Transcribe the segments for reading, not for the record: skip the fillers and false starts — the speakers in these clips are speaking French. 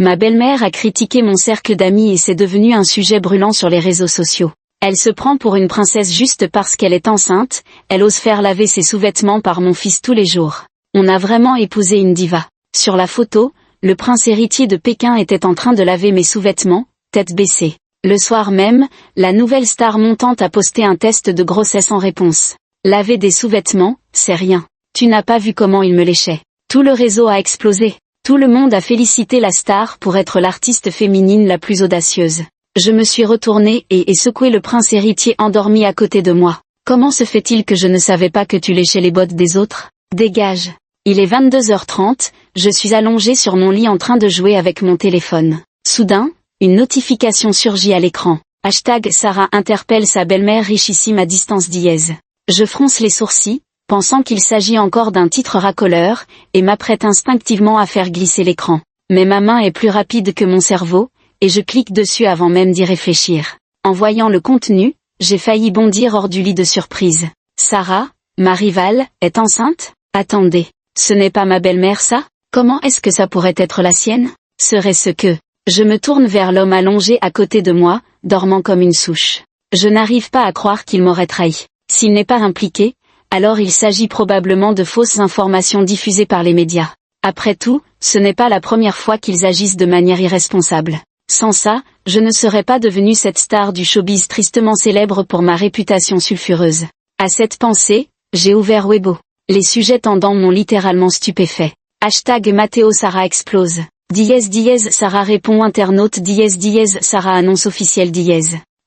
Ma belle-mère a critiqué mon cercle d'amis et c'est devenu un sujet brûlant sur les réseaux sociaux. Elle se prend pour une princesse juste parce qu'elle est enceinte, elle ose faire laver ses sous-vêtements par mon fils tous les jours. On a vraiment épousé une diva. Sur la photo, le prince héritier de Pékin était en train de laver mes sous-vêtements, tête baissée. Le soir même, la nouvelle star montante a posté un test de grossesse en réponse. Laver des sous-vêtements, c'est rien. Tu n'as pas vu comment il me léchait. Tout le réseau a explosé. Tout le monde a félicité la star pour être l'artiste féminine la plus audacieuse. Je me suis retournée et secoué le prince héritier endormi à côté de moi. Comment se fait-il que je ne savais pas que tu léchais les bottes des autres? Dégage. Il est 22h30, je suis allongée sur mon lit en train de jouer avec mon téléphone. Soudain, une notification surgit à l'écran. #Sarah interpelle sa belle-mère richissime à distance dièse. Je fronce les sourcils, pensant qu'il s'agit encore d'un titre racoleur, et m'apprête instinctivement à faire glisser l'écran. Mais ma main est plus rapide que mon cerveau, et je clique dessus avant même d'y réfléchir. En voyant le contenu, j'ai failli bondir hors du lit de surprise. Sarah, ma rivale, est enceinte? Attendez, ce n'est pas ma belle-mère ça? Comment est-ce que ça pourrait être la sienne? Serait-ce que... Je me tourne vers l'homme allongé à côté de moi, dormant comme une souche. Je n'arrive pas à croire qu'il m'aurait trahi. S'il n'est pas impliqué, alors il s'agit probablement de fausses informations diffusées par les médias. Après tout, ce n'est pas la première fois qu'ils agissent de manière irresponsable. Sans ça, je ne serais pas devenue cette star du showbiz tristement célèbre pour ma réputation sulfureuse. À cette pensée, j'ai ouvert Weibo. Les sujets tendants m'ont littéralement stupéfait. #Matteo Sarah explose. Sarah répond internaute Sarah annonce officielle .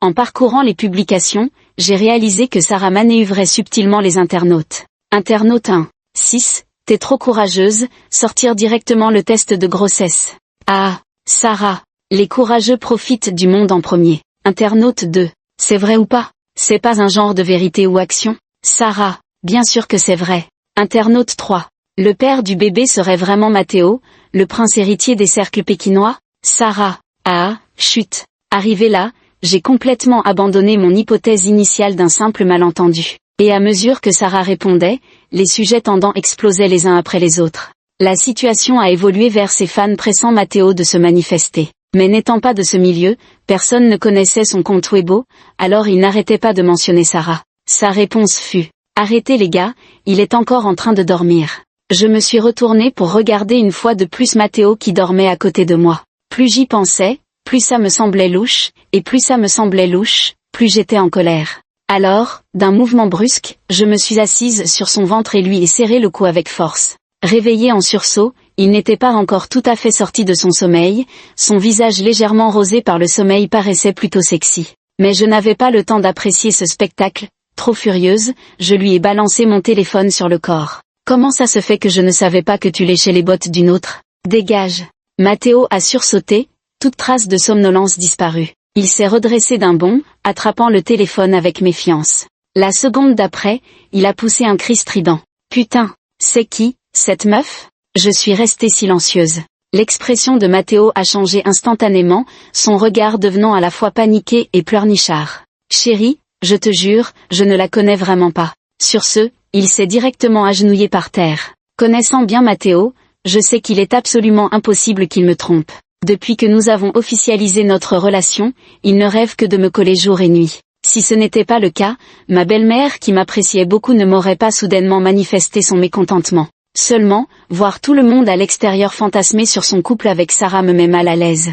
En parcourant les publications, j'ai réalisé que Sarah manœuvrait subtilement les internautes. Internaute 1. 6. T'es trop courageuse, sortir directement le test de grossesse. Ah, Sarah. Les courageux profitent du monde en premier. Internaute 2. C'est vrai ou pas? C'est pas un genre de vérité ou action? Sarah. Bien sûr que c'est vrai. Internaute 3. Le père du bébé serait vraiment Matteo, le prince héritier des cercles pékinois? Sarah. Ah, chut. Arrivé là, j'ai complètement abandonné mon hypothèse initiale d'un simple malentendu. Et à mesure que Sarah répondait, les sujets tendants explosaient les uns après les autres. La situation a évolué vers ses fans pressant Matteo de se manifester. Mais n'étant pas de ce milieu, personne ne connaissait son compte Weibo, alors il n'arrêtait pas de mentionner Sarah. Sa réponse fut « Arrêtez les gars, il est encore en train de dormir ». Je me suis retournée pour regarder une fois de plus Matteo qui dormait à côté de moi. Plus j'y pensais, plus ça me semblait louche, et plus ça me semblait louche, plus j'étais en colère. Alors, d'un mouvement brusque, je me suis assise sur son ventre et lui ai serré le cou avec force. Réveillé en sursaut, il n'était pas encore tout à fait sorti de son sommeil, son visage légèrement rosé par le sommeil paraissait plutôt sexy. Mais je n'avais pas le temps d'apprécier ce spectacle, trop furieuse, je lui ai balancé mon téléphone sur le corps. Comment ça se fait que je ne savais pas que tu léchais les bottes d'une autre? Dégage. Matteo a sursauté, toute trace de somnolence disparue. Il s'est redressé d'un bond, attrapant le téléphone avec méfiance. La seconde d'après, il a poussé un cri strident. Putain, c'est qui, cette meuf? Je suis restée silencieuse. L'expression de Matteo a changé instantanément, son regard devenant à la fois paniqué et pleurnichard. Chérie, je te jure, je ne la connais vraiment pas. Sur ce, il s'est directement agenouillé par terre. Connaissant bien Matteo, je sais qu'il est absolument impossible qu'il me trompe. Depuis que nous avons officialisé notre relation, il ne rêve que de me coller jour et nuit. Si ce n'était pas le cas, ma belle-mère qui m'appréciait beaucoup ne m'aurait pas soudainement manifesté son mécontentement. Seulement, voir tout le monde à l'extérieur fantasmer sur son couple avec Sarah me met mal à l'aise.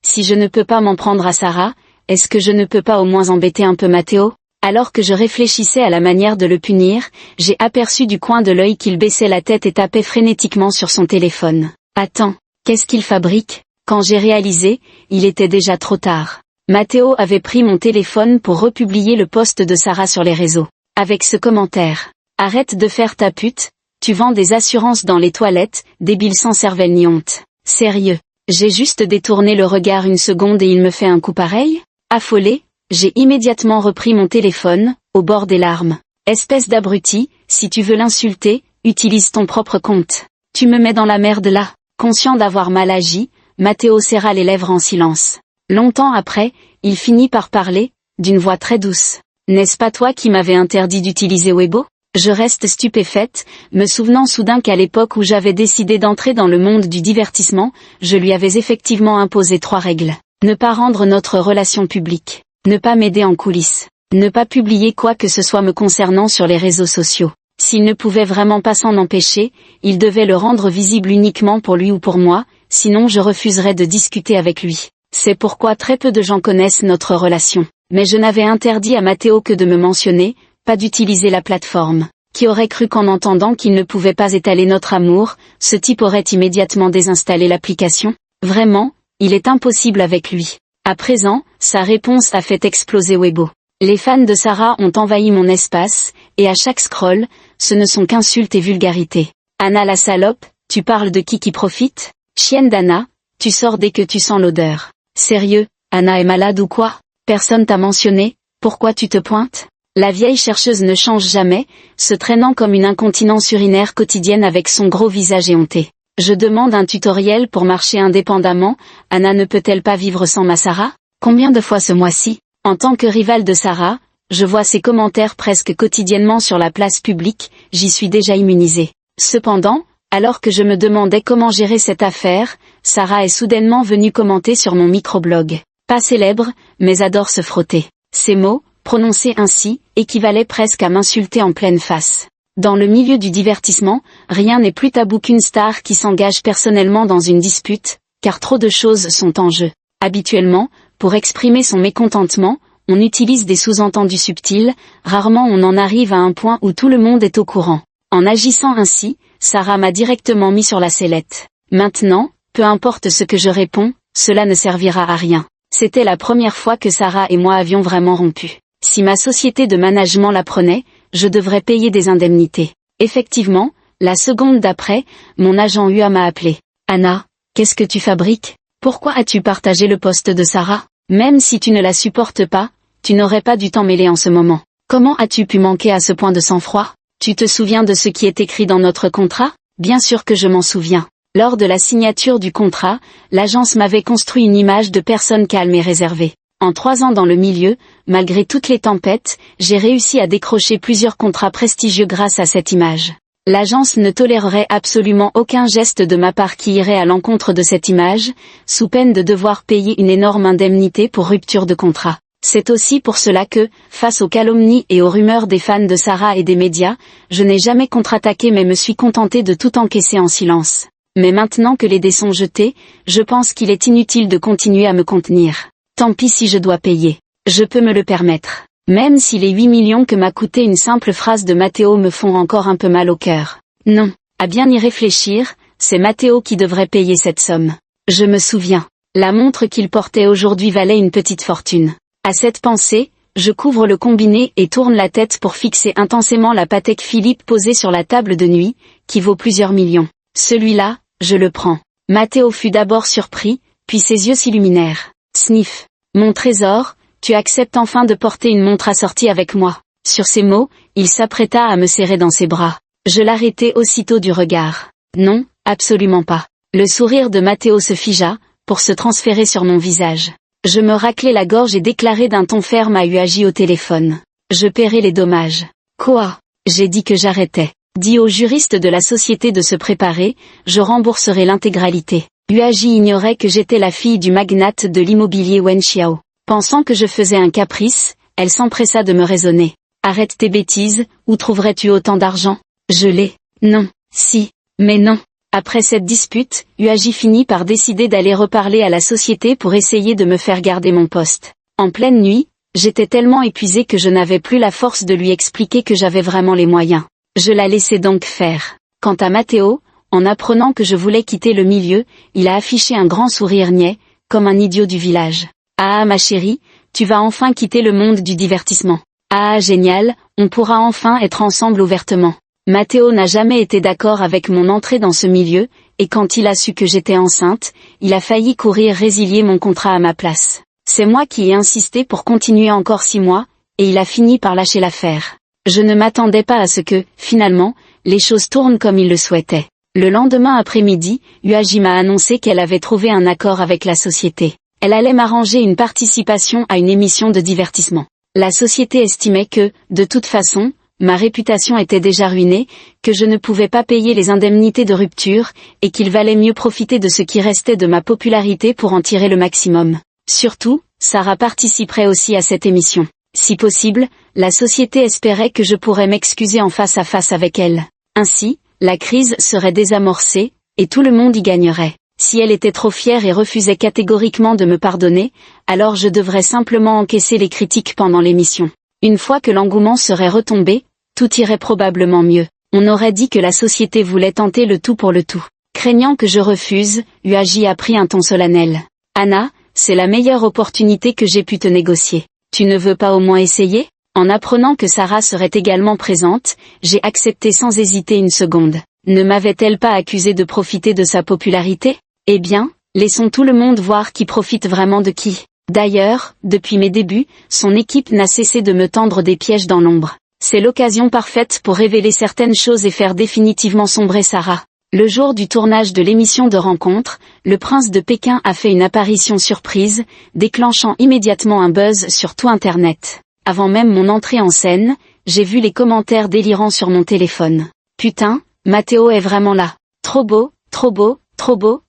Si je ne peux pas m'en prendre à Sarah, est-ce que je ne peux pas au moins embêter un peu Matteo? Alors que je réfléchissais à la manière de le punir, j'ai aperçu du coin de l'œil qu'il baissait la tête et tapait frénétiquement sur son téléphone. Attends, qu'est-ce qu'il fabrique? Quand j'ai réalisé, il était déjà trop tard. Matteo avait pris mon téléphone pour republier le post de Sarah sur les réseaux. Avec ce commentaire. Arrête de faire ta pute, tu vends des assurances dans les toilettes, débile sans cervelle ni honte. Sérieux, j'ai juste détourné le regard une seconde et il me fait un coup pareil? Affolé, j'ai immédiatement repris mon téléphone, au bord des larmes. Espèce d'abruti, si tu veux l'insulter, utilise ton propre compte. Tu me mets dans la merde là. Conscient d'avoir mal agi, Matteo serra les lèvres en silence. Longtemps après, il finit par parler, d'une voix très douce. N'est-ce pas toi qui m'avais interdit d'utiliser Weibo? Je reste stupéfaite, me souvenant soudain qu'à l'époque où j'avais décidé d'entrer dans le monde du divertissement, je lui avais effectivement imposé 3 règles. Ne pas rendre notre relation publique. Ne pas m'aider en coulisses. Ne pas publier quoi que ce soit me concernant sur les réseaux sociaux. S'il ne pouvait vraiment pas s'en empêcher, il devait le rendre visible uniquement pour lui ou pour moi, sinon je refuserais de discuter avec lui. C'est pourquoi très peu de gens connaissent notre relation. Mais je n'avais interdit à Matteo que de me mentionner, pas d'utiliser la plateforme. Qui aurait cru qu'en entendant qu'il ne pouvait pas étaler notre amour, ce type aurait immédiatement désinstallé l'application? Vraiment, il est impossible avec lui. À présent, sa réponse a fait exploser Weibo. Les fans de Sarah ont envahi mon espace, et à chaque scroll, ce ne sont qu'insultes et vulgarités. Anna la salope, tu parles de qui profite? Chienne d'Anna, tu sors dès que tu sens l'odeur. Sérieux, Anna est malade ou quoi? Personne t'a mentionné, pourquoi tu te pointes? La vieille chercheuse ne change jamais, se traînant comme une incontinence urinaire quotidienne avec son gros visage éhonté. Je demande un tutoriel pour marcher indépendamment, Anna ne peut-elle pas vivre sans ma Sarah? Combien de fois ce mois-ci? En tant que rivale de Sarah, je vois ses commentaires presque quotidiennement sur la place publique, j'y suis déjà immunisée. Cependant, alors que je me demandais comment gérer cette affaire, Sarah est soudainement venue commenter sur mon microblog. Pas célèbre, mais adore se frotter. Ces mots, prononcés ainsi, équivalaient presque à m'insulter en pleine face. Dans le milieu du divertissement, rien n'est plus tabou qu'une star qui s'engage personnellement dans une dispute, car trop de choses sont en jeu. Habituellement, pour exprimer son mécontentement, on utilise des sous-entendus subtils, rarement on en arrive à un point où tout le monde est au courant. En agissant ainsi, Sarah m'a directement mis sur la sellette. Maintenant, peu importe ce que je réponds, cela ne servira à rien. C'était la première fois que Sarah et moi avions vraiment rompu. Si ma société de management l'apprenait, je devrais payer des indemnités. Effectivement, la seconde d'après, mon agent UA m'a appelé. Anna, qu'est-ce que tu fabriques? Pourquoi as-tu partagé le post de Sarah? Même si tu ne la supportes pas, tu n'aurais pas dû t'en mêler en ce moment. Comment as-tu pu manquer à ce point de sang-froid? Tu te souviens de ce qui est écrit dans notre contrat? Bien sûr que je m'en souviens. Lors de la signature du contrat, l'agence m'avait construit une image de personne calme et réservée. En 3 ans dans le milieu, malgré toutes les tempêtes, j'ai réussi à décrocher plusieurs contrats prestigieux grâce à cette image. L'agence ne tolérerait absolument aucun geste de ma part qui irait à l'encontre de cette image, sous peine de devoir payer une énorme indemnité pour rupture de contrat. C'est aussi pour cela que, face aux calomnies et aux rumeurs des fans de Sarah et des médias, je n'ai jamais contre-attaqué mais me suis contentée de tout encaisser en silence. Mais maintenant que les dés sont jetés, je pense qu'il est inutile de continuer à me contenir. Tant pis si je dois payer. Je peux me le permettre. Même si les 8 millions que m'a coûté une simple phrase de Matteo me font encore un peu mal au cœur. Non, à bien y réfléchir, c'est Matteo qui devrait payer cette somme. Je me souviens. La montre qu'il portait aujourd'hui valait une petite fortune. À cette pensée, je couvre le combiné et tourne la tête pour fixer intensément la Patek Philippe posée sur la table de nuit, qui vaut plusieurs millions. Celui-là, je le prends. Matteo fut d'abord surpris, puis ses yeux s'illuminèrent. Sniff. Mon trésor, tu acceptes enfin de porter une montre assortie avec moi. Sur ces mots, il s'apprêta à me serrer dans ses bras. Je l'arrêtai aussitôt du regard. Non, absolument pas. Le sourire de Matteo se figea, pour se transférer sur mon visage. Je me raclai la gorge et déclarai d'un ton ferme à UAJ au téléphone. Je paierai les dommages. Quoi? J'ai dit que j'arrêtais. Dis au juriste de la société de se préparer, je rembourserai l'intégralité. UAJ ignorait que j'étais la fille du magnate de l'immobilier Wen Xiao. Pensant que je faisais un caprice, elle s'empressa de me raisonner. Arrête tes bêtises, où trouverais-tu autant d'argent? Je l'ai. Non. Si. Mais non. Après cette dispute, UAJ finit par décider d'aller reparler à la société pour essayer de me faire garder mon poste. En pleine nuit, j'étais tellement épuisée que je n'avais plus la force de lui expliquer que j'avais vraiment les moyens. Je la laissais donc faire. Quant à Matteo, en apprenant que je voulais quitter le milieu, il a affiché un grand sourire niais, comme un idiot du village. Ah ma chérie, tu vas enfin quitter le monde du divertissement. Ah génial, on pourra enfin être ensemble ouvertement. Matteo n'a jamais été d'accord avec mon entrée dans ce milieu, et quand il a su que j'étais enceinte, il a failli courir résilier mon contrat à ma place. C'est moi qui ai insisté pour continuer encore 6 mois, et il a fini par lâcher l'affaire. Je ne m'attendais pas à ce que, finalement, les choses tournent comme il le souhaitait. Le lendemain après-midi, UAJ m'a annoncé qu'elle avait trouvé un accord avec la société. Elle allait m'arranger une participation à une émission de divertissement. La société estimait que, de toute façon, ma réputation était déjà ruinée, que je ne pouvais pas payer les indemnités de rupture, et qu'il valait mieux profiter de ce qui restait de ma popularité pour en tirer le maximum. Surtout, Sarah participerait aussi à cette émission. Si possible, la société espérait que je pourrais m'excuser en face à face avec elle. Ainsi, la crise serait désamorcée, et tout le monde y gagnerait. Si elle était trop fière et refusait catégoriquement de me pardonner, alors je devrais simplement encaisser les critiques pendant l'émission. Une fois que l'engouement serait retombé, tout irait probablement mieux. On aurait dit que la société voulait tenter le tout pour le tout. Craignant que je refuse, UAJ a pris un ton solennel. Anna, c'est la meilleure opportunité que j'ai pu te négocier. Tu ne veux pas au moins essayer? En apprenant que Sarah serait également présente, j'ai accepté sans hésiter une seconde. Ne m'avait-elle pas accusé de profiter de sa popularité? Eh bien, laissons tout le monde voir qui profite vraiment de qui. D'ailleurs, depuis mes débuts, son équipe n'a cessé de me tendre des pièges dans l'ombre. C'est l'occasion parfaite pour révéler certaines choses et faire définitivement sombrer Sarah. Le jour du tournage de l'émission de rencontre, le prince de Pékin a fait une apparition surprise, déclenchant immédiatement un buzz sur tout Internet. Avant même mon entrée en scène, j'ai vu les commentaires délirants sur mon téléphone. Putain, Matteo est vraiment là. Trop beau, trop beau, trop beau.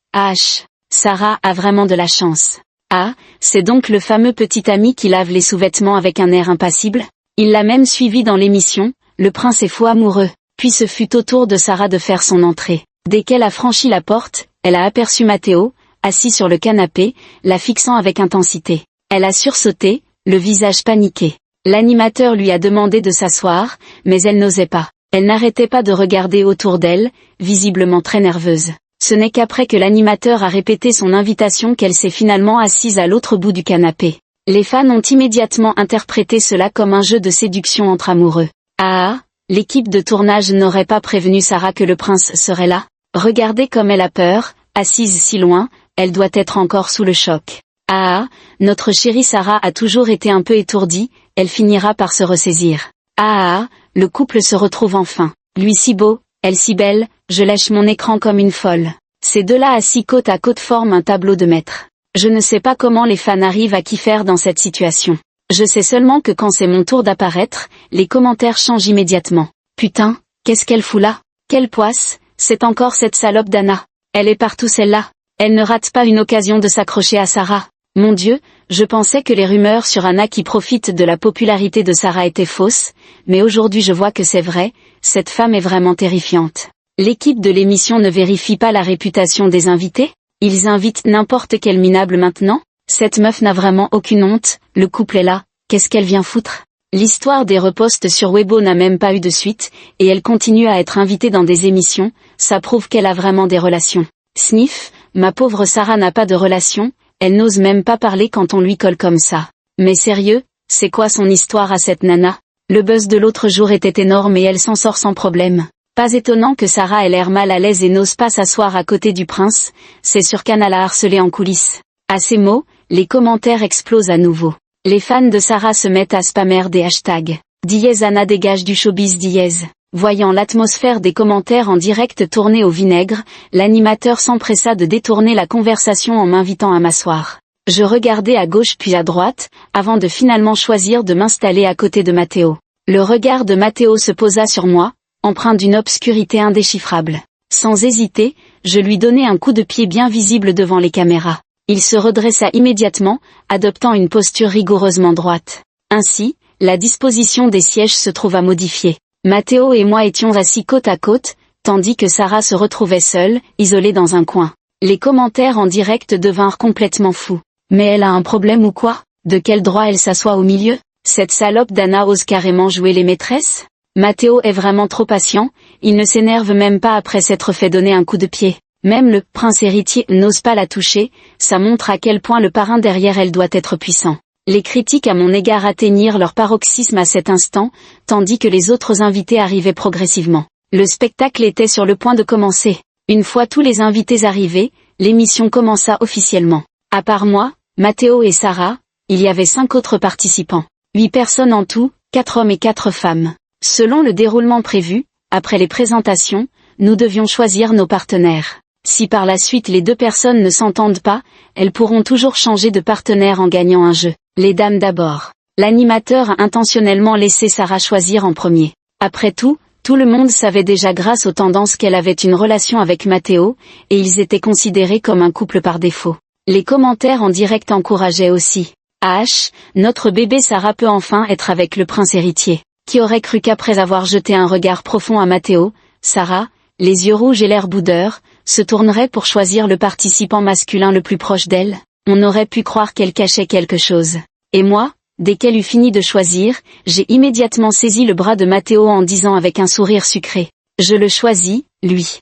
Sarah a vraiment de la chance. Ah, c'est donc le fameux petit ami qui lave les sous-vêtements avec un air impassible? Il l'a même suivi dans l'émission, le prince est fou amoureux. Puis ce fut au tour de Sarah de faire son entrée. Dès qu'elle a franchi la porte, elle a aperçu Matteo, assis sur le canapé, la fixant avec intensité. Elle a sursauté, le visage paniqué. L'animateur lui a demandé de s'asseoir, mais elle n'osait pas. Elle n'arrêtait pas de regarder autour d'elle, visiblement très nerveuse. Ce n'est qu'après que l'animateur a répété son invitation qu'elle s'est finalement assise à l'autre bout du canapé. Les fans ont immédiatement interprété cela comme un jeu de séduction entre amoureux. Ah, l'équipe de tournage n'aurait pas prévenu Sarah que le prince serait là? Regardez comme elle a peur, assise si loin, elle doit être encore sous le choc. Ah, notre chérie Sarah a toujours été un peu étourdie, elle finira par se ressaisir. Ah, le couple se retrouve enfin. Lui si beau, elle si belle, je lèche mon écran comme une folle. Ces deux-là assis côte à côte forment un tableau de maître. Je ne sais pas comment les fans arrivent à kiffer dans cette situation. Je sais seulement que quand c'est mon tour d'apparaître, les commentaires changent immédiatement. Putain, qu'est-ce qu'elle fout là? Quelle poisse, c'est encore cette salope d'Anna. Elle est partout celle-là. Elle ne rate pas une occasion de s'accrocher à Sarah. Mon Dieu, je pensais que les rumeurs sur Anna qui profite de la popularité de Sarah étaient fausses, mais aujourd'hui je vois que c'est vrai, cette femme est vraiment terrifiante. L'équipe de l'émission ne vérifie pas la réputation des invités? Ils invitent n'importe quel minable maintenant? Cette meuf n'a vraiment aucune honte, le couple est là, qu'est-ce qu'elle vient foutre? L'histoire des reposts sur Weibo n'a même pas eu de suite, et elle continue à être invitée dans des émissions, ça prouve qu'elle a vraiment des relations. Sniff, ma pauvre Sarah n'a pas de relations, elle n'ose même pas parler quand on lui colle comme ça. Mais sérieux, c'est quoi son histoire à cette nana? Le buzz de l'autre jour était énorme et elle s'en sort sans problème. Pas étonnant que Sarah ait l'air mal à l'aise et n'ose pas s'asseoir à côté du prince, c'est sûr qu'Anna l'a harcelée en coulisses. À ces mots, les commentaires explosent à nouveau. Les fans de Sarah se mettent à spammer des hashtags. Anna dégage du showbiz . Voyant l'atmosphère des commentaires en direct tourner au vinaigre, l'animateur s'empressa de détourner la conversation en m'invitant à m'asseoir. Je regardais à gauche puis à droite, avant de finalement choisir de m'installer à côté de Matteo. Le regard de Matteo se posa sur moi, empreint d'une obscurité indéchiffrable. Sans hésiter, je lui donnai un coup de pied bien visible devant les caméras. Il se redressa immédiatement, adoptant une posture rigoureusement droite. Ainsi, la disposition des sièges se trouva modifiée. Matteo et moi étions assis côte à côte, tandis que Sarah se retrouvait seule, isolée dans un coin. Les commentaires en direct devinrent complètement fous. Mais elle a un problème ou quoi? De quel droit elle s'assoit au milieu? Cette salope d'Anna ose carrément jouer les maîtresses? Matteo est vraiment trop patient, il ne s'énerve même pas après s'être fait donner un coup de pied. Même le prince héritier n'ose pas la toucher, ça montre à quel point le parrain derrière elle doit être puissant. Les critiques à mon égard atteignirent leur paroxysme à cet instant, tandis que les autres invités arrivaient progressivement. Le spectacle était sur le point de commencer. Une fois tous les invités arrivés, l'émission commença officiellement. À part moi, Matteo et Sarah, il y avait 5 autres participants. 8 personnes en tout, 4 hommes et 4 femmes. Selon le déroulement prévu, après les présentations, nous devions choisir nos partenaires. Si par la suite les 2 personnes ne s'entendent pas, elles pourront toujours changer de partenaire en gagnant un jeu. Les dames d'abord. L'animateur a intentionnellement laissé Sarah choisir en premier. Après tout le monde savait déjà grâce aux tendances qu'elle avait une relation avec Matteo, et ils étaient considérés comme un couple par défaut. Les commentaires en direct encourageaient aussi. H, notre bébé Sarah peut enfin être avec le prince héritier. Qui aurait cru qu'après avoir jeté un regard profond à Matteo, Sarah, les yeux rouges et l'air boudeur, se tournerait pour choisir le participant masculin le plus proche d'elle? On aurait pu croire qu'elle cachait quelque chose. Et moi, dès qu'elle eut fini de choisir, j'ai immédiatement saisi le bras de Matteo en disant avec un sourire sucré. Je le choisis, lui.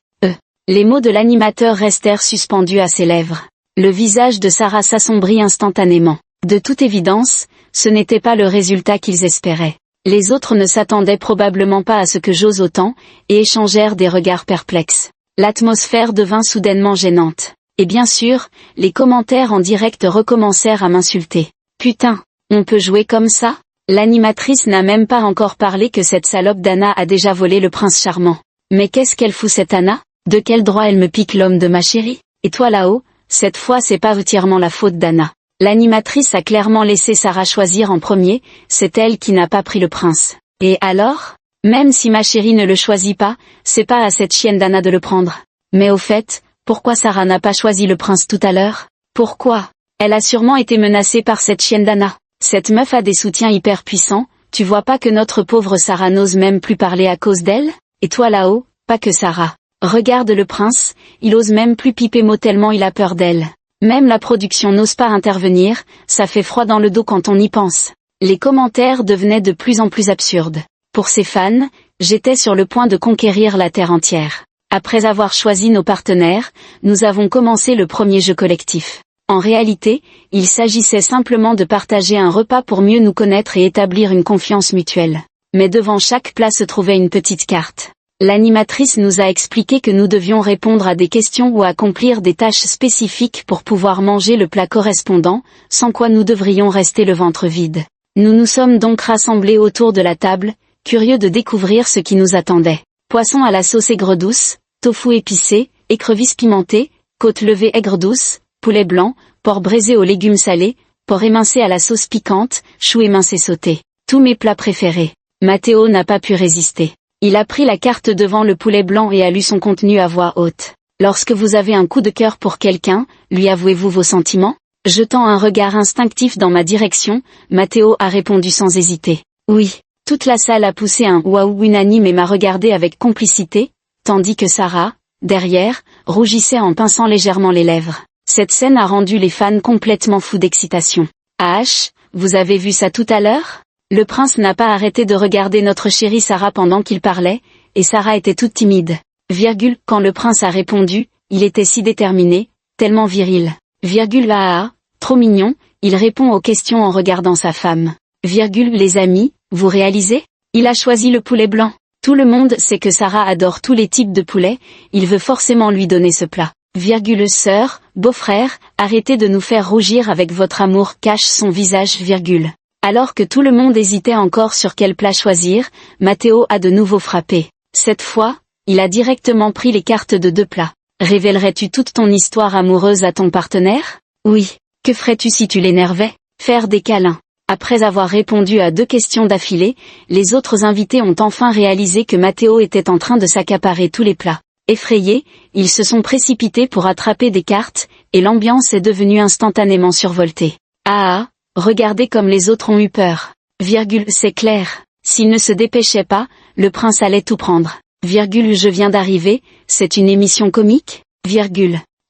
Les mots de l'animateur restèrent suspendus à ses lèvres. Le visage de Sarah s'assombrit instantanément. De toute évidence, ce n'était pas le résultat qu'ils espéraient. Les autres ne s'attendaient probablement pas à ce que j'ose autant, et échangèrent des regards perplexes. L'atmosphère devint soudainement gênante. Et bien sûr, les commentaires en direct recommencèrent à m'insulter. Putain, on peut jouer comme ça? L'animatrice n'a même pas encore parlé que cette salope d'Anna a déjà volé le prince charmant. Mais qu'est-ce qu'elle fout cette Anna? De quel droit elle me pique l'homme de ma chérie? Et toi là-haut, cette fois c'est pas entièrement la faute d'Anna. L'animatrice a clairement laissé Sarah choisir en premier, c'est elle qui n'a pas pris le prince. Et alors? Même si ma chérie ne le choisit pas, c'est pas à cette chienne d'Anna de le prendre. Mais au fait, pourquoi Sarah n'a pas choisi le prince tout à l'heure? Pourquoi? Elle a sûrement été menacée par cette chienne d'Anna. Cette meuf a des soutiens hyper puissants, tu vois pas que notre pauvre Sarah n'ose même plus parler à cause d'elle? Et toi là-haut, pas que Sarah. Regarde le prince, il ose même plus piper mot tellement il a peur d'elle. Même la production n'ose pas intervenir, ça fait froid dans le dos quand on y pense. Les commentaires devenaient de plus en plus absurdes. Pour ses fans, j'étais sur le point de conquérir la terre entière. Après avoir choisi nos partenaires, nous avons commencé le premier jeu collectif. En réalité, il s'agissait simplement de partager un repas pour mieux nous connaître et établir une confiance mutuelle. Mais devant chaque plat se trouvait une petite carte. L'animatrice nous a expliqué que nous devions répondre à des questions ou accomplir des tâches spécifiques pour pouvoir manger le plat correspondant, sans quoi nous devrions rester le ventre vide. Nous nous sommes donc rassemblés autour de la table, curieux de découvrir ce qui nous attendait. Poisson à la sauce aigre douce, tofu épicé, écrevisses pimentées, côte levée aigre douce, poulet blanc, porc braisé aux légumes salés, porc émincé à la sauce piquante, chou émincé sauté. Tous mes plats préférés. Matteo n'a pas pu résister. Il a pris la carte devant le poulet blanc et a lu son contenu à voix haute. Lorsque vous avez un coup de cœur pour quelqu'un, lui avouez-vous vos sentiments? Jetant un regard instinctif dans ma direction, Matteo a répondu sans hésiter. Oui. Toute la salle a poussé un waouh unanime et m'a regardé avec complicité, tandis que Sarah, derrière, rougissait en pinçant légèrement les lèvres. Cette scène a rendu les fans complètement fous d'excitation. H, vous avez vu ça tout à l'heure? Le prince n'a pas arrêté de regarder notre chérie Sarah pendant qu'il parlait, et Sarah était toute timide. Quand le prince a répondu, il était si déterminé, tellement viril. Trop mignon, il répond aux questions en regardant sa femme. Les amis, vous réalisez? Il a choisi le poulet blanc. Tout le monde sait que Sarah adore tous les types de poulet, il veut forcément lui donner ce plat. Sœur, beau-frère, arrêtez de nous faire rougir avec votre amour, cache son visage. Alors que tout le monde hésitait encore sur quel plat choisir, Matteo a de nouveau frappé. Cette fois, il a directement pris les cartes de 2 plats. Révélerais-tu toute ton histoire amoureuse à ton partenaire? Oui. Que ferais-tu si tu l'énervais? Faire des câlins. Après avoir répondu à 2 questions d'affilée, les autres invités ont enfin réalisé que Matteo était en train de s'accaparer tous les plats. Effrayés, ils se sont précipités pour attraper des cartes, et l'ambiance est devenue instantanément survoltée. Regardez comme les autres ont eu peur. C'est clair. S'il ne se dépêchait pas, le prince allait tout prendre. Je viens d'arriver, c'est une émission comique?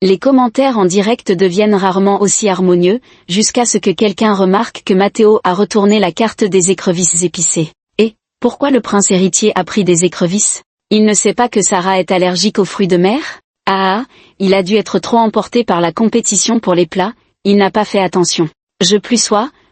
Les commentaires en direct deviennent rarement aussi harmonieux, jusqu'à ce que quelqu'un remarque que Matteo a retourné la carte des écrevisses épicées. Et, pourquoi le prince héritier a pris des écrevisses? Il ne sait pas que Sarah est allergique aux fruits de mer? Il a dû être trop emporté par la compétition pour les plats, il n'a pas fait attention.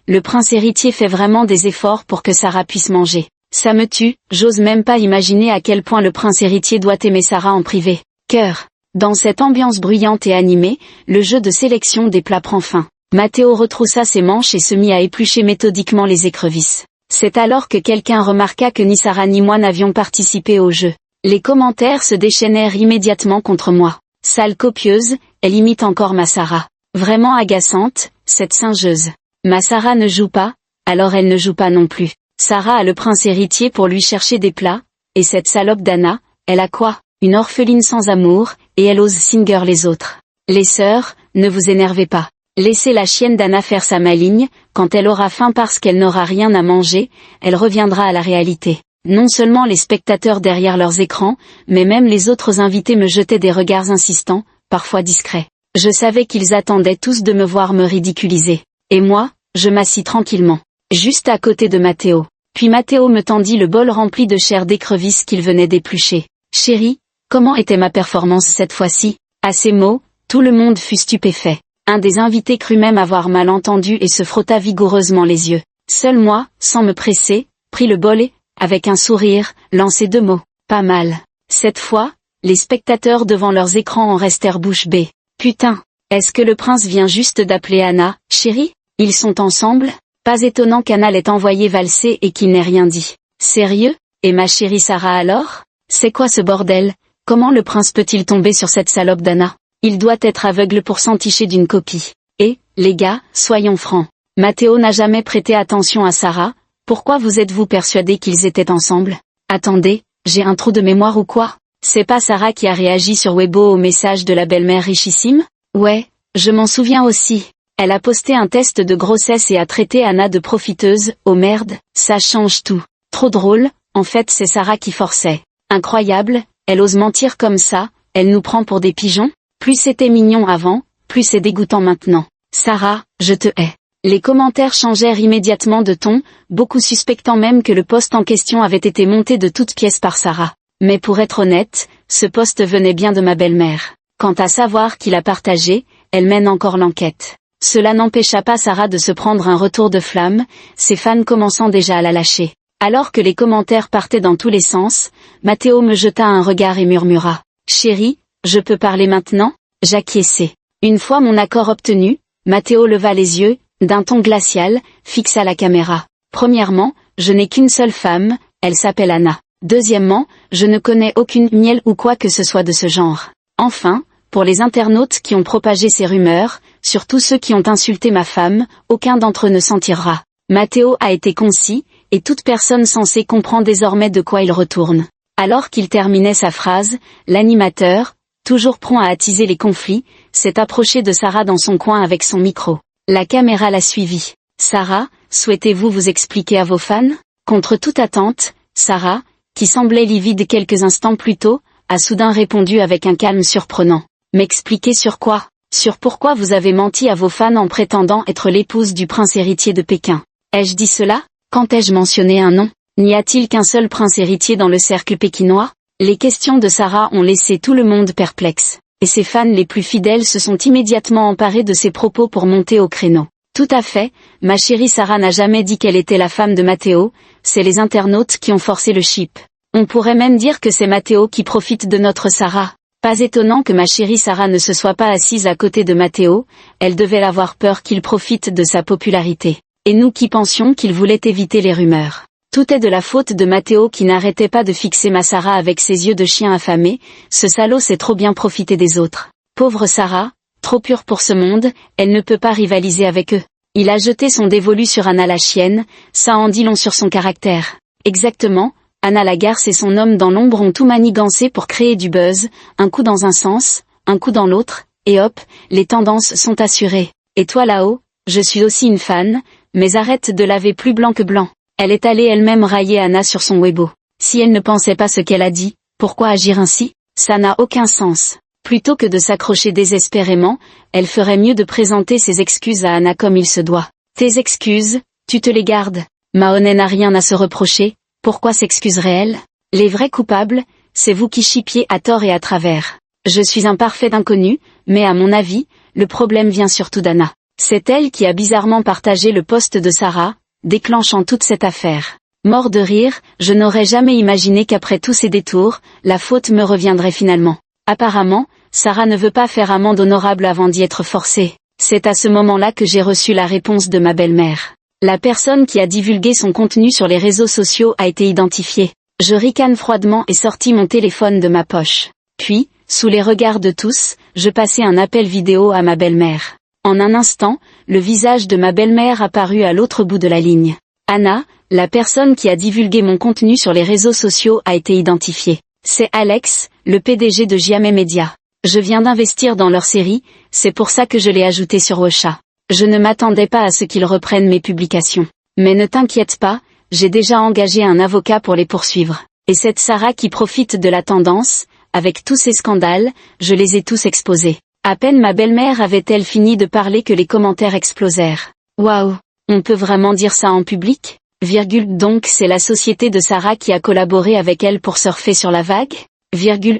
Le prince héritier fait vraiment des efforts pour que Sarah puisse manger. Ça me tue, j'ose même pas imaginer à quel point le prince héritier doit aimer Sarah en privé. Cœur. Dans cette ambiance bruyante et animée, le jeu de sélection des plats prend fin. Matteo retroussa ses manches et se mit à éplucher méthodiquement les écrevisses. C'est alors que quelqu'un remarqua que ni Sarah ni moi n'avions participé au jeu. Les commentaires se déchaînèrent immédiatement contre moi. Sale copieuse, elle imite encore ma Sarah. Vraiment agaçante, cette singeuse. Ma Sarah ne joue pas, alors elle ne joue pas non plus. Sarah a le prince héritier pour lui chercher des plats, Et cette salope d'Anna, elle a quoi? Une orpheline sans amour, et elle ose singer les autres. Les sœurs, ne vous énervez pas. Laissez la chienne d'Anna faire sa maligne, quand elle aura faim parce qu'elle n'aura rien à manger, elle reviendra à la réalité. Non seulement les spectateurs derrière leurs écrans, mais même les autres invités me jetaient des regards insistants, parfois discrets. Je savais qu'ils attendaient tous de me voir me ridiculiser. Et moi, je m'assis tranquillement, juste à côté de Matteo. Puis Matteo me tendit le bol rempli de chair d'écrevisse qu'il venait d'éplucher. Chérie, comment était ma performance cette fois-ci? À ces mots, tout le monde fut stupéfait. Un des invités crut même avoir mal entendu et se frotta vigoureusement les yeux. Seul moi, sans me presser, pris le bol et, avec un sourire, lançai 2 mots. Pas mal. Cette fois, les spectateurs devant leurs écrans en restèrent bouche bée. Putain, est-ce que le prince vient juste d'appeler Anna, chérie? Ils sont ensemble? Pas étonnant qu'Anna l'ait envoyé valser et qu'il n'ait rien dit. Sérieux? Et ma chérie Sarah alors? C'est quoi ce bordel? Comment le prince peut-il tomber sur cette salope d'Anna? Il doit être aveugle pour s'enticher d'une copie. Et, les gars, soyons francs. Matteo n'a jamais prêté attention à Sarah, pourquoi vous êtes-vous persuadés qu'ils étaient ensemble? Attendez, j'ai un trou de mémoire ou quoi? C'est pas Sarah qui a réagi sur Weibo au message de la belle-mère richissime? Ouais, je m'en souviens aussi. Elle a posté un test de grossesse et a traité Anna de profiteuse, oh merde, ça change tout. Trop drôle, en fait c'est Sarah qui forçait. Incroyable, elle ose mentir comme ça, elle nous prend pour des pigeons? Plus c'était mignon avant, plus c'est dégoûtant maintenant. Sarah, je te hais. Les commentaires changèrent immédiatement de ton, beaucoup suspectant même que le post en question avait été monté de toutes pièces par Sarah. Mais pour être honnête, ce post venait bien de ma belle-mère. Quant à savoir qui l'a partagé, elle mène encore l'enquête. Cela n'empêcha pas Sarah de se prendre un retour de flamme, ses fans commençant déjà à la lâcher. Alors que les commentaires partaient dans tous les sens, Matteo me jeta un regard et murmura. Chérie, je peux parler maintenant? J'acquiesçai. Une fois mon accord obtenu, Matteo leva les yeux, d'un ton glacial, fixa la caméra. Premièrement, je n'ai qu'une seule femme, elle s'appelle Anna. Deuxièmement, je ne connais aucune miel ou quoi que ce soit de ce genre. Enfin, pour les internautes qui ont propagé ces rumeurs, surtout ceux qui ont insulté ma femme, aucun d'entre eux ne s'en tirera. Matteo a été concis, et toute personne censée comprend désormais de quoi il retourne. Alors qu'il terminait sa phrase, l'animateur, toujours prompt à attiser les conflits, s'est approché de Sarah dans son coin avec son micro. La caméra l'a suivi. Sarah, souhaitez-vous vous expliquer à vos fans? Contre toute attente, Sarah, qui semblait livide quelques instants plus tôt, a soudain répondu avec un calme surprenant. M'expliquer sur quoi? Sur pourquoi vous avez menti à vos fans en prétendant être l'épouse du prince héritier de Pékin. Ai-je dit cela? Quand ai-je mentionné un nom? N'y a-t-il qu'un seul prince héritier dans le cercle pékinois? Les questions de Sarah ont laissé tout le monde perplexe, et ses fans les plus fidèles se sont immédiatement emparés de ses propos pour monter au créneau. Tout à fait, ma chérie Sarah n'a jamais dit qu'elle était la femme de Matteo, c'est les internautes qui ont forcé le chip. On pourrait même dire que c'est Matteo qui profite de notre Sarah. Pas étonnant que ma chérie Sarah ne se soit pas assise à côté de Matteo, elle devait avoir peur qu'il profite de sa popularité. Et nous qui pensions qu'il voulait éviter les rumeurs. Tout est de la faute de Matteo qui n'arrêtait pas de fixer ma Sarah avec ses yeux de chien affamé, ce salaud sait trop bien profiter des autres. Pauvre Sarah, trop pure pour ce monde, elle ne peut pas rivaliser avec eux. Il a jeté son dévolu sur Anna la chienne, ça en dit long sur son caractère. Exactement, Anna la garce et son homme dans l'ombre ont tout manigancé pour créer du buzz, un coup dans un sens, un coup dans l'autre, et hop, les tendances sont assurées. Et toi là-haut, je suis aussi une fan, mais arrête de laver plus blanc que blanc. Elle est allée elle-même railler Anna sur son Weibo. Si elle ne pensait pas ce qu'elle a dit, pourquoi agir ainsi? Ça n'a aucun sens. Plutôt que de s'accrocher désespérément, elle ferait mieux de présenter ses excuses à Anna comme il se doit. Tes excuses, tu te les gardes. Mahoney n'a rien à se reprocher, pourquoi s'excuserait-elle? Les vrais coupables, c'est vous qui chipiez à tort et à travers. Je suis un parfait inconnu, mais à mon avis, le problème vient surtout d'Anna. C'est elle qui a bizarrement partagé le post de Sarah, déclenchant toute cette affaire. Mort de rire, je n'aurais jamais imaginé qu'après tous ces détours, la faute me reviendrait finalement. Apparemment, Sarah ne veut pas faire amende honorable avant d'y être forcée. C'est à ce moment-là que j'ai reçu la réponse de ma belle-mère. La personne qui a divulgué son contenu sur les réseaux sociaux a été identifiée. Je ricane froidement et sortis mon téléphone de ma poche. Puis, sous les regards de tous, je passai un appel vidéo à ma belle-mère. En un instant, le visage de ma belle-mère apparut à l'autre bout de la ligne. Anna, la personne qui a divulgué mon contenu sur les réseaux sociaux a été identifiée. C'est Alex, le PDG de JM Media. Je viens d'investir dans leur série, c'est pour ça que je l'ai ajouté sur Ocha. Je ne m'attendais pas à ce qu'ils reprennent mes publications. Mais ne t'inquiète pas, j'ai déjà engagé un avocat pour les poursuivre. Et cette Sarah qui profite de la tendance, avec tous ces scandales, je les ai tous exposés. À peine ma belle-mère avait-elle fini de parler que les commentaires explosèrent. Waouh, on peut vraiment dire ça en public ? Donc c'est la société de Sarah qui a collaboré avec elle pour surfer sur la vague ?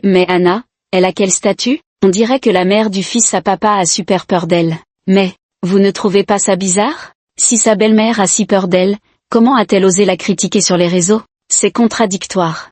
Mais Anna, elle a quel statut ? On dirait que la mère du fils à papa a super peur d'elle. Mais, vous ne trouvez pas ça bizarre ? Si sa belle-mère a si peur d'elle, comment a-t-elle osé la critiquer sur les réseaux ? C'est contradictoire.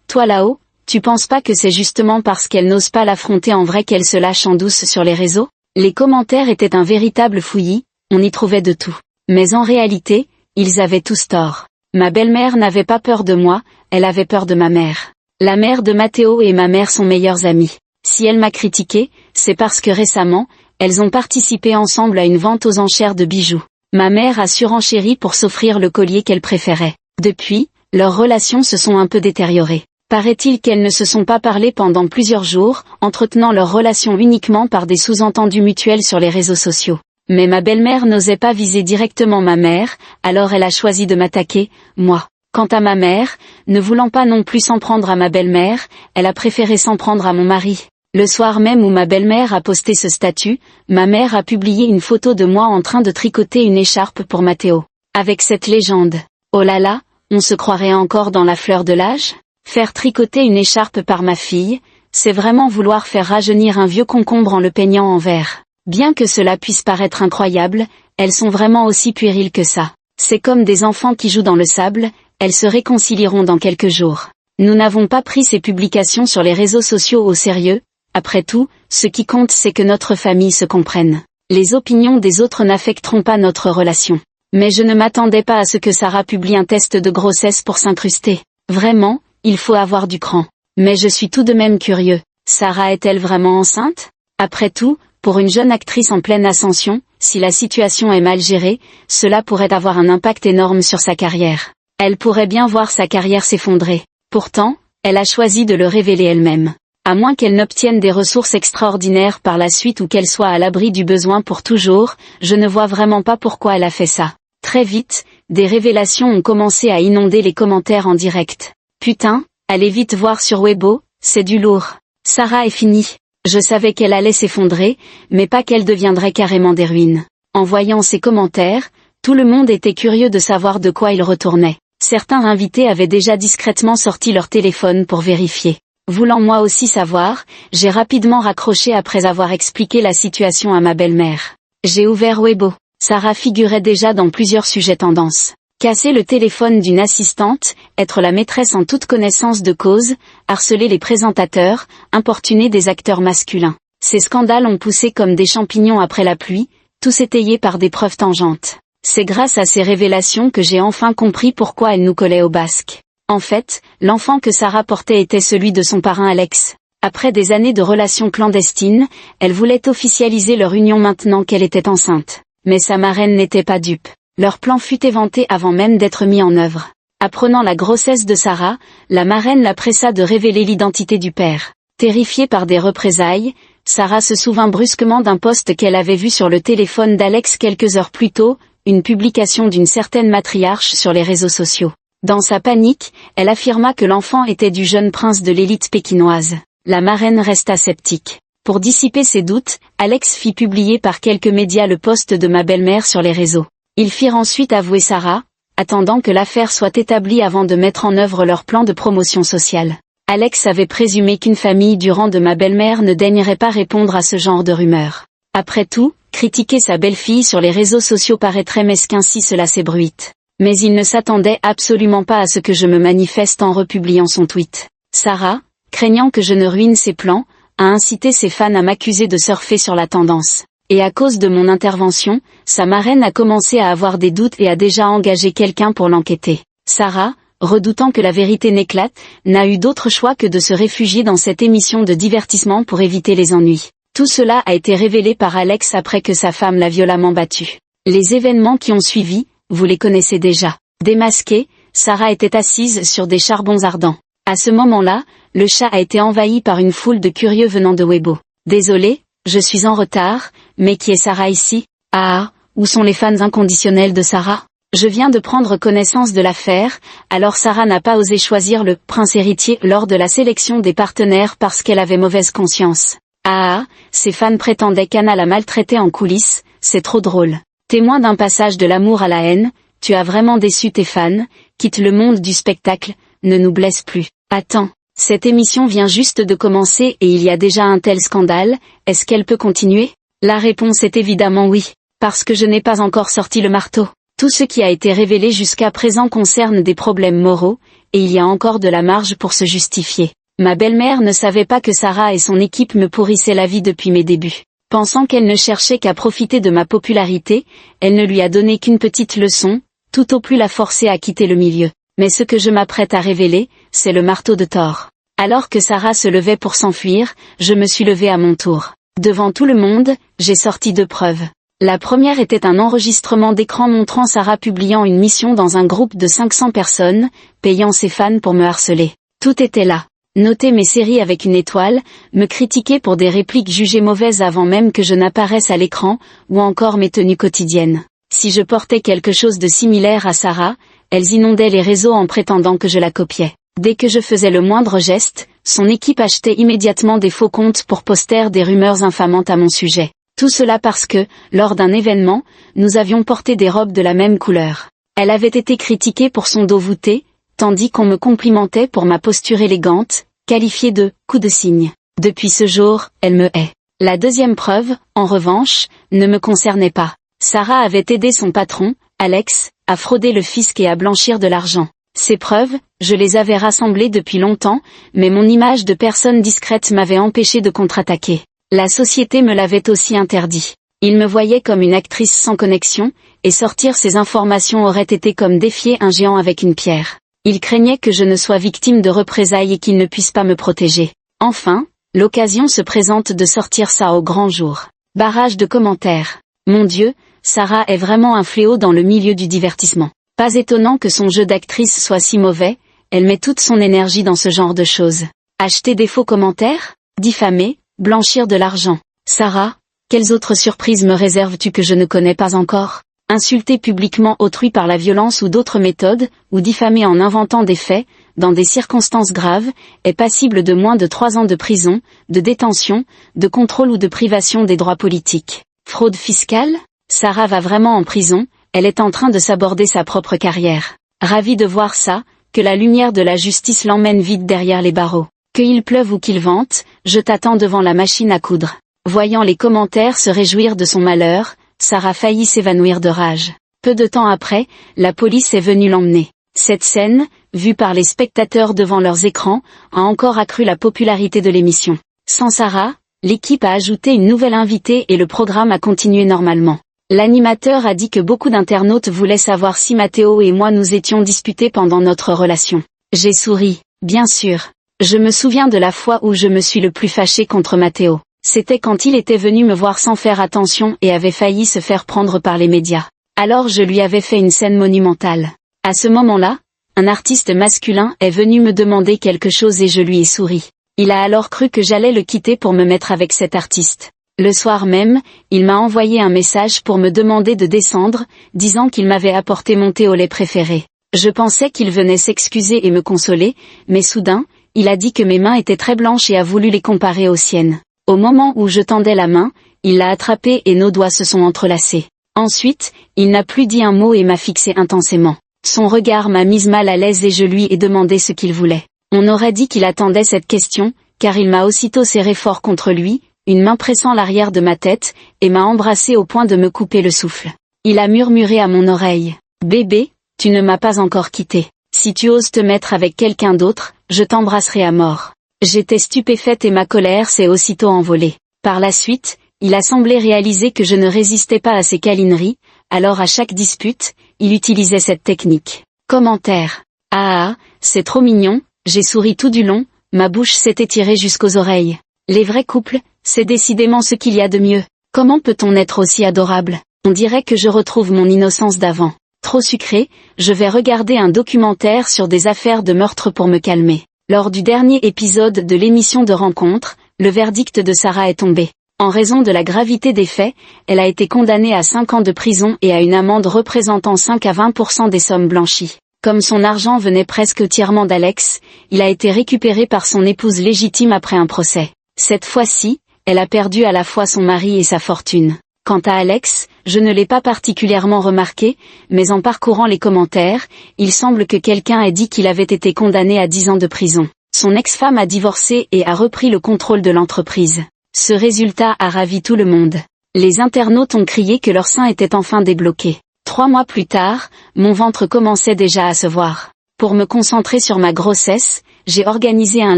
Toi là-haut, tu penses pas que c'est justement parce qu'elle n'ose pas l'affronter en vrai qu'elle se lâche en douce sur les réseaux ? Les commentaires étaient un véritable fouillis, on y trouvait de tout. Mais en réalité, ils avaient tous tort. Ma belle-mère n'avait pas peur de moi, elle avait peur de ma mère. La mère de Matteo et ma mère sont meilleures amies. Si elle m'a critiqué, c'est parce que récemment, elles ont participé ensemble à une vente aux enchères de bijoux. Ma mère a surenchéri pour s'offrir le collier qu'elle préférait. Depuis, leurs relations se sont un peu détériorées. Paraît-il qu'elles ne se sont pas parlé pendant plusieurs jours, entretenant leur relation uniquement par des sous-entendus mutuels sur les réseaux sociaux. Mais ma belle-mère n'osait pas viser directement ma mère, alors elle a choisi de m'attaquer, moi. Quant à ma mère, ne voulant pas non plus s'en prendre à ma belle-mère, elle a préféré s'en prendre à mon mari. Le soir même où ma belle-mère a posté ce statut, ma mère a publié une photo de moi en train de tricoter une écharpe pour Matteo. Avec cette légende. Oh là là, on se croirait encore dans la fleur de l'âge ? Faire tricoter une écharpe par ma fille, c'est vraiment vouloir faire rajeunir un vieux concombre en le peignant en vert. Bien que cela puisse paraître incroyable, elles sont vraiment aussi puériles que ça. C'est comme des enfants qui jouent dans le sable, elles se réconcilieront dans quelques jours. Nous n'avons pas pris ces publications sur les réseaux sociaux au sérieux. Après tout, ce qui compte c'est que notre famille se comprenne. Les opinions des autres n'affecteront pas notre relation. Mais je ne m'attendais pas à ce que Sarah publie un test de grossesse pour s'incruster. Vraiment, il faut avoir du cran. Mais je suis tout de même curieux. Sarah est-elle vraiment enceinte ? Après tout, pour une jeune actrice en pleine ascension, si la situation est mal gérée, cela pourrait avoir un impact énorme sur sa carrière. Elle pourrait bien voir sa carrière s'effondrer. Pourtant, elle a choisi de le révéler elle-même. À moins qu'elle n'obtienne des ressources extraordinaires par la suite ou qu'elle soit à l'abri du besoin pour toujours, je ne vois vraiment pas pourquoi elle a fait ça. Très vite, des révélations ont commencé à inonder les commentaires en direct. Putain, allez vite voir sur Weibo, c'est du lourd. Sarah est finie. Je savais qu'elle allait s'effondrer, mais pas qu'elle deviendrait carrément des ruines. En voyant ces commentaires, tout le monde était curieux de savoir de quoi il retournait. Certains invités avaient déjà discrètement sorti leur téléphone pour vérifier. Voulant moi aussi savoir, j'ai rapidement raccroché après avoir expliqué la situation à ma belle-mère. J'ai ouvert Weibo. Sarah figurait déjà dans plusieurs sujets tendances. Casser le téléphone d'une assistante, être la maîtresse en toute connaissance de cause, harceler les présentateurs, importuner des acteurs masculins. Ces scandales ont poussé comme des champignons après la pluie, tous étayés par des preuves tangentes. C'est grâce à ces révélations que j'ai enfin compris pourquoi elle nous collait au basque. En fait, l'enfant que Sarah portait était celui de son parrain Alex. Après des années de relations clandestines, elle voulait officialiser leur union maintenant qu'elle était enceinte. Mais sa marraine n'était pas dupe. Leur plan fut éventé avant même d'être mis en œuvre. Apprenant la grossesse de Sarah, la marraine la pressa de révéler l'identité du père. Terrifiée par des représailles, Sarah se souvint brusquement d'un post qu'elle avait vu sur le téléphone d'Alex quelques heures plus tôt, une publication d'une certaine matriarche sur les réseaux sociaux. Dans sa panique, elle affirma que l'enfant était du jeune prince de l'élite pékinoise. La marraine resta sceptique. Pour dissiper ses doutes, Alex fit publier par quelques médias le post de ma belle-mère sur les réseaux. Ils firent ensuite avouer Sarah, attendant que l'affaire soit établie avant de mettre en œuvre leur plan de promotion sociale. Alex avait présumé qu'une famille du rang de ma belle-mère ne daignerait pas répondre à ce genre de rumeurs. Après tout, critiquer sa belle-fille sur les réseaux sociaux paraîtrait mesquin si cela s'ébruite. Mais il ne s'attendait absolument pas à ce que je me manifeste en republiant son tweet. Sarah, craignant que je ne ruine ses plans, a incité ses fans à m'accuser de surfer sur la tendance. Et à cause de mon intervention, sa marraine a commencé à avoir des doutes et a déjà engagé quelqu'un pour l'enquêter. Sarah, redoutant que la vérité n'éclate, n'a eu d'autre choix que de se réfugier dans cette émission de divertissement pour éviter les ennuis. Tout cela a été révélé par Alex après que sa femme l'a violemment battu. Les événements qui ont suivi, vous les connaissez déjà. Démasquée, Sarah était assise sur des charbons ardents. À ce moment-là, le chat a été envahi par une foule de curieux venant de Weibo. Désolé, je suis en retard, mais qui est Sarah ici? Ah, où sont les fans inconditionnels de Sarah? Je viens de prendre connaissance de l'affaire, alors Sarah n'a pas osé choisir le prince héritier lors de la sélection des partenaires parce qu'elle avait mauvaise conscience. Ah, ses fans prétendaient qu'Anna la maltraitait en coulisses, c'est trop drôle. Témoin d'un passage de l'amour à la haine, tu as vraiment déçu tes fans, quitte le monde du spectacle, ne nous blesse plus. Attends, cette émission vient juste de commencer et il y a déjà un tel scandale, est-ce qu'elle peut continuer? La réponse est évidemment oui, parce que je n'ai pas encore sorti le marteau. Tout ce qui a été révélé jusqu'à présent concerne des problèmes moraux, et il y a encore de la marge pour se justifier. Ma belle-mère ne savait pas que Sarah et son équipe me pourrissaient la vie depuis mes débuts. Pensant qu'elle ne cherchait qu'à profiter de ma popularité, elle ne lui a donné qu'une petite leçon, tout au plus la forcer à quitter le milieu. Mais ce que je m'apprête à révéler, c'est le marteau de Thor. Alors que Sarah se levait pour s'enfuir, je me suis levée à mon tour. Devant tout le monde, j'ai sorti 2 preuves. La première était un enregistrement d'écran montrant Sarah publiant une mission dans un groupe de 500 personnes, payant ses fans pour me harceler. Tout était là. Noter mes séries avec une étoile, me critiquer pour des répliques jugées mauvaises avant même que je n'apparaisse à l'écran, ou encore mes tenues quotidiennes. Si je portais quelque chose de similaire à Sarah, elles inondaient les réseaux en prétendant que je la copiais. Dès que je faisais le moindre geste, son équipe achetait immédiatement des faux comptes pour poster des rumeurs infamantes à mon sujet. Tout cela parce que, lors d'un événement, nous avions porté des robes de la même couleur. Elle avait été critiquée pour son dos voûté, tandis qu'on me complimentait pour ma posture élégante, qualifiée de « coup de cygne ». Depuis ce jour, elle me hait. La deuxième preuve, en revanche, ne me concernait pas. Sarah avait aidé son patron, Alex, à frauder le fisc et à blanchir de l'argent. Ces preuves, je les avais rassemblées depuis longtemps, mais mon image de personne discrète m'avait empêché de contre-attaquer. La société me l'avait aussi interdit. Il me voyait comme une actrice sans connexion, et sortir ces informations aurait été comme défier un géant avec une pierre. Il craignait que je ne sois victime de représailles et qu'il ne puisse pas me protéger. Enfin, l'occasion se présente de sortir ça au grand jour. Barrage de commentaires. Mon Dieu, Sarah est vraiment un fléau dans le milieu du divertissement. Pas étonnant que son jeu d'actrice soit si mauvais, elle met toute son énergie dans ce genre de choses. Acheter des faux commentaires? Diffamer? Blanchir de l'argent. Sarah, quelles autres surprises me réserves-tu que je ne connais pas encore? Insulter publiquement autrui par la violence ou d'autres méthodes, ou diffamer en inventant des faits, dans des circonstances graves, est passible de moins de 3 ans de prison, de détention, de contrôle ou de privation des droits politiques. Fraude fiscale? Sarah va vraiment en prison, elle est en train de s'aborder sa propre carrière. Ravie de voir ça, que la lumière de la justice l'emmène vite derrière les barreaux. Qu'il pleuve ou qu'il vente, je t'attends devant la machine à coudre. Voyant les commentaires se réjouir de son malheur, Sarah faillit s'évanouir de rage. Peu de temps après, la police est venue l'emmener. Cette scène, vue par les spectateurs devant leurs écrans, a encore accru la popularité de l'émission. Sans Sarah, l'équipe a ajouté une nouvelle invitée et le programme a continué normalement. L'animateur a dit que beaucoup d'internautes voulaient savoir si Matteo et moi nous étions disputés pendant notre relation. J'ai souri, bien sûr. Je me souviens de la fois où je me suis le plus fâché contre Matteo. C'était quand il était venu me voir sans faire attention et avait failli se faire prendre par les médias. Alors je lui avais fait une scène monumentale. À ce moment-là, un artiste masculin est venu me demander quelque chose et je lui ai souri. Il a alors cru que j'allais le quitter pour me mettre avec cet artiste. Le soir même, il m'a envoyé un message pour me demander de descendre, disant qu'il m'avait apporté mon thé au lait préféré. Je pensais qu'il venait s'excuser et me consoler, mais soudain, il a dit que mes mains étaient très blanches et a voulu les comparer aux siennes. Au moment où je tendais la main, il l'a attrapée et nos doigts se sont entrelacés. Ensuite, il n'a plus dit un mot et m'a fixé intensément. Son regard m'a mise mal à l'aise et je lui ai demandé ce qu'il voulait. On aurait dit qu'il attendait cette question, car il m'a aussitôt serré fort contre lui, une main pressant l'arrière de ma tête, et m'a embrassé au point de me couper le souffle. Il a murmuré à mon oreille. « Bébé, tu ne m'as pas encore quitté. Si tu oses te mettre avec quelqu'un d'autre, je t'embrasserai à mort. » J'étais stupéfaite et ma colère s'est aussitôt envolée. Par la suite, il a semblé réaliser que je ne résistais pas à ses câlineries, alors à chaque dispute, il utilisait cette technique. Commentaire. Ah, c'est trop mignon, j'ai souri tout du long, ma bouche s'est étirée jusqu'aux oreilles. Les vrais couples, c'est décidément ce qu'il y a de mieux. Comment peut-on être aussi adorable? On dirait que je retrouve mon innocence d'avant. Trop sucré, je vais regarder un documentaire sur des affaires de meurtre pour me calmer. Lors du dernier épisode de l'émission de Rencontre, le verdict de Sarah est tombé. En raison de la gravité des faits, elle a été condamnée à 5 ans de prison et à une amende représentant 5 à 20% des sommes blanchies. Comme son argent venait presque entièrement d'Alex, il a été récupéré par son épouse légitime après un procès. Cette fois-ci, elle a perdu à la fois son mari et sa fortune. Quant à Alex, je ne l'ai pas particulièrement remarqué, mais en parcourant les commentaires, il semble que quelqu'un ait dit qu'il avait été condamné à 10 ans de prison. Son ex-femme a divorcé et a repris le contrôle de l'entreprise. Ce résultat a ravi tout le monde. Les internautes ont crié que leur sein était enfin débloqué. 3 mois plus tard, mon ventre commençait déjà à se voir. Pour me concentrer sur ma grossesse, j'ai organisé un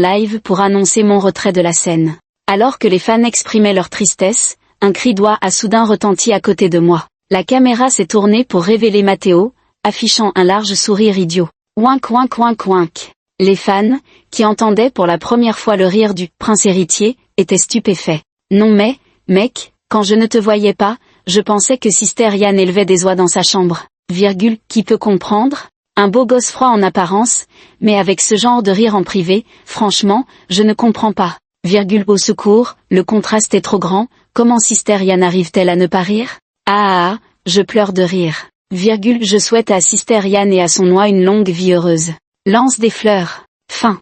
live pour annoncer mon retrait de la scène. Alors que les fans exprimaient leur tristesse, un cri d'oie a soudain retenti à côté de moi. La caméra s'est tournée pour révéler Mathéo, affichant un large sourire idiot. Ouink ouink ouink ouink. Les fans, qui entendaient pour la première fois le rire du prince héritier, étaient stupéfaits. Non mais, mec, quand je ne te voyais pas, je pensais que Sister Yann élevait des oies dans sa chambre. Qui peut comprendre? Un beau gosse froid en apparence, mais avec ce genre de rire en privé, franchement, je ne comprends pas. Au secours, le contraste est trop grand, comment Sister Yann arrive-t-elle à ne pas rire? Ah, je pleure de rire. Je souhaite à Sister Yann et à son oie une longue vie heureuse. Lance des fleurs. Fin.